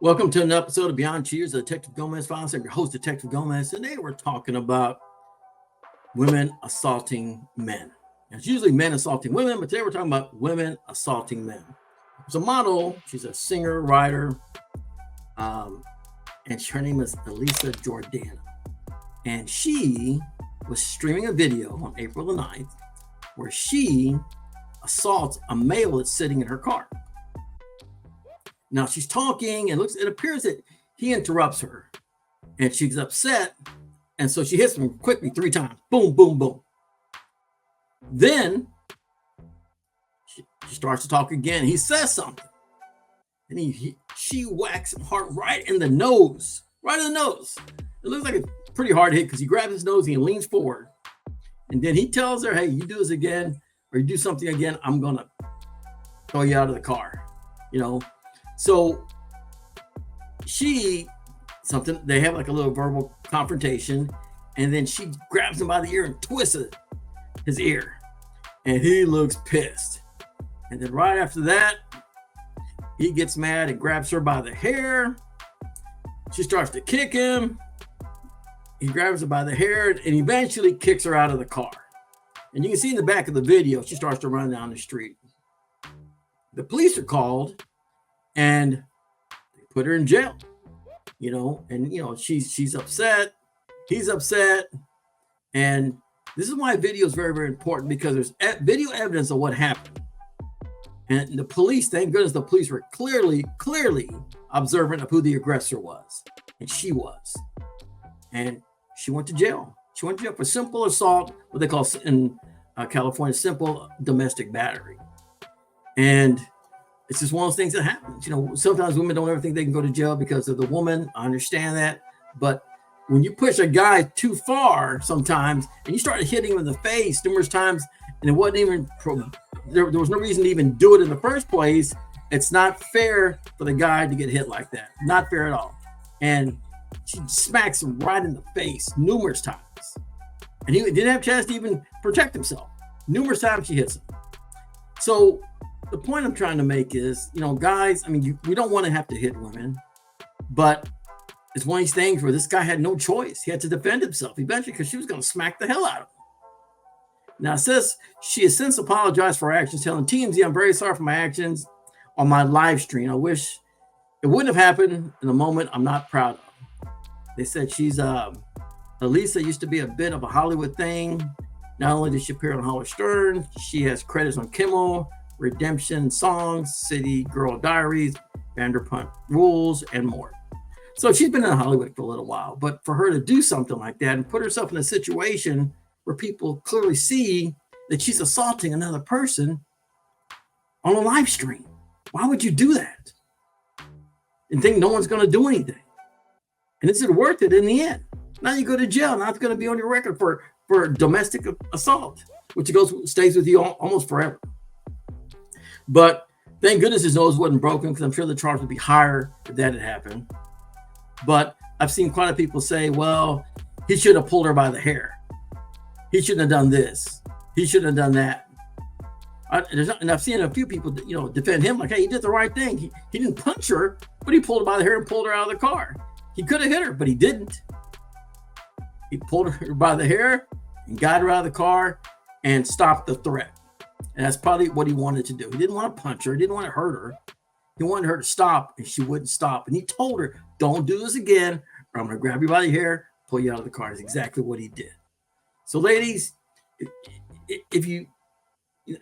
Welcome to another episode of Beyond Cheers, the Detective Gomez Files. I'm your host, Detective Gomez. Today we're talking about women assaulting men. It's usually men assaulting women, but today we're talking about women assaulting men. There's a model, she's a singer, writer, and her name is Elisa Jordana. And she was streaming a video on April the 9th where she assaults a male that's sitting in her car. Now she's talking and it appears that he interrupts her and she's upset. And so she hits him quickly 3 times. Boom, boom, boom. Then she starts to talk again. He says something and she whacks him hard right in the nose, right in the nose. It looks like a pretty hard hit because he grabs his nose and he leans forward. And then he tells her, hey, you do this again or you do something again, I'm going to throw you out of the car, you know. So they have like a little verbal confrontation, and then she grabs him by the ear and twists his ear, and he looks pissed. And then right after that, he gets mad and grabs her by the hair. She starts to kick him. He grabs her by the hair and eventually kicks her out of the car. And you can see in the back of the video, she starts to run down the street. The police are called. And they put her in jail, you know, and, you know, she's upset. He's upset. And this is why video is very, very important, because there's video evidence of what happened. And the police, thank goodness the police were clearly observant of who the aggressor was. And she was. And she went to jail. She went to jail for simple assault, what they call in California, simple domestic battery. And it's just one of those things that happens. You know, sometimes women don't ever think they can go to jail because of the woman. I understand that. But when you push a guy too far sometimes and you start hitting him in the face numerous times, and it wasn't even, there was no reason to even do it in the first place, it's not fair for the guy to get hit like that. Not fair at all. And she smacks him right in the face numerous times. And he didn't have a chance to even protect himself. Numerous times she hits him. So the point I'm trying to make is, you know, guys, I mean, we don't want to have to hit women, but it's one of these things where this guy had no choice. He had to defend himself eventually because she was going to smack the hell out of him. Now, it says she has since apologized for her actions, telling TMZ, I'm very sorry for my actions on my live stream. I wish it wouldn't have happened in a moment I'm not proud of. They said she's, Elisa used to be a bit of a Hollywood thing. Not only did she appear on Howard Stern, she has credits on Kimmel, Redemption Songs, City Girl Diaries, Vanderpump Rules, and more. So she's been in Hollywood for a little while, but for her to do something like that and put herself in a situation where people clearly see that she's assaulting another person on a live stream, why would you do that and think no one's going to do anything? And is it worth it in the end? Now you go to jail. Now it's going to be on your record for domestic assault, which stays with you almost forever. But thank goodness his nose wasn't broken, because I'm sure the charge would be higher if that had happened. But I've seen quite a people say, well, he should have pulled her by the hair. He shouldn't have done this. He shouldn't have done that. And I've seen a few people, you know, defend him like, hey, he did the right thing. He didn't punch her, but he pulled her by the hair and pulled her out of the car. He could have hit her, but he didn't. He pulled her by the hair and got her out of the car and stopped the threat. And that's probably what he wanted to do. He didn't want to punch her. He didn't want to hurt her. He wanted her to stop, and she wouldn't stop. And he told her, don't do this again, or I'm going to grab you by the hair, pull you out of the car. That's exactly what he did. So ladies, if you,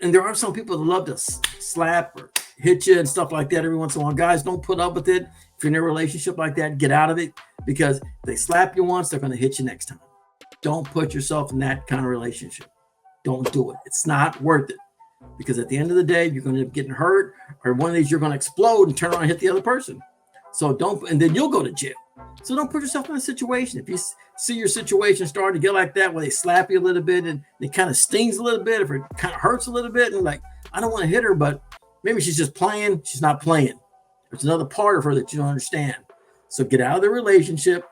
and there are some people that love to slap or hit you and stuff like that every once in a while. Guys, don't put up with it. If you're in a relationship like that, get out of it, because if they slap you once, they're going to hit you next time. Don't put yourself in that kind of relationship. Don't do it. It's not worth it. Because at the end of the day, you're going to end up getting hurt, or one of these, you're going to explode and turn around and hit the other person. So don't, and then you'll go to jail. So don't put yourself in a situation. If you see your situation starting to get like that, where they slap you a little bit and it kind of stings a little bit, if it kind of hurts a little bit, and like, I don't want to hit her, but maybe she's just playing. She's not playing. There's another part of her that you don't understand. So get out of the relationship.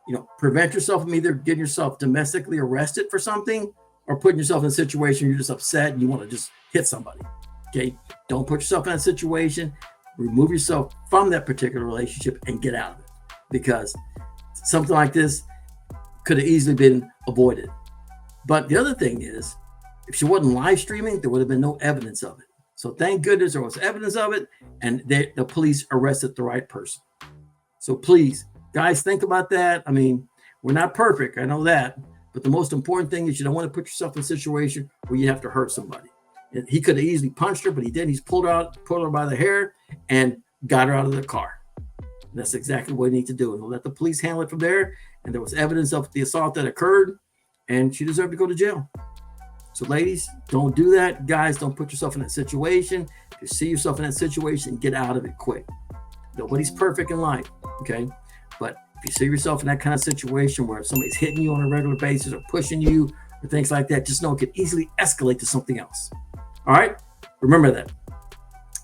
You know, prevent yourself from either getting yourself domestically arrested for something, or putting yourself in a situation where you're just upset and you want to just hit somebody. Okay, don't put yourself in that situation. remove yourself from that particular relationship and get out of it, because something like this could have easily been avoided. But the other thing is, if she wasn't live streaming, there would have been no evidence of it. So thank goodness there was evidence of it, and the police arrested the right person. So please, guys, think about that. I mean, we're not perfect, I know that, but the most important thing is you don't want to put yourself in a situation where you have to hurt somebody. He could have easily punched her, but he didn't. He's pulled her by the hair and got her out of the car. And that's exactly what he needs to do. He'll let the police handle it from there. And there was evidence of the assault that occurred, and she deserved to go to jail. So ladies, don't do that. Guys, don't put yourself in that situation. If you see yourself in that situation, get out of it quick. Nobody's perfect in life, okay? But if you see yourself in that kind of situation where somebody's hitting you on a regular basis or pushing you or things like that, just know it could easily escalate to something else. All right? Remember that.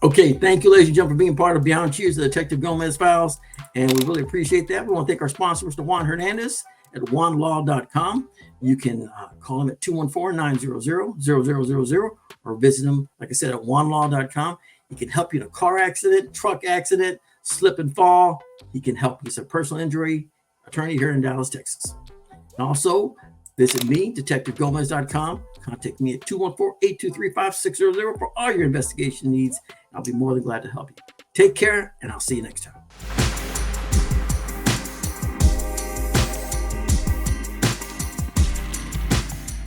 Okay, thank you, ladies and gentlemen, for being part of Beyond Cheers, the Detective Gomez Files, and we really appreciate that. We want to thank our sponsor, Mr. Juan Hernandez at juanlaw.com. You can call him at 214-900-0000 or visit him, like I said, at juanlaw.com. He can help you in a car accident, truck accident, slip and fall. He can help you. He's a personal injury attorney here in Dallas, Texas. And also, visit me, detectivegomez.com. Contact me at 214-823-5600 for all your investigation needs. I'll be more than glad to help you. Take care, and I'll see you next time.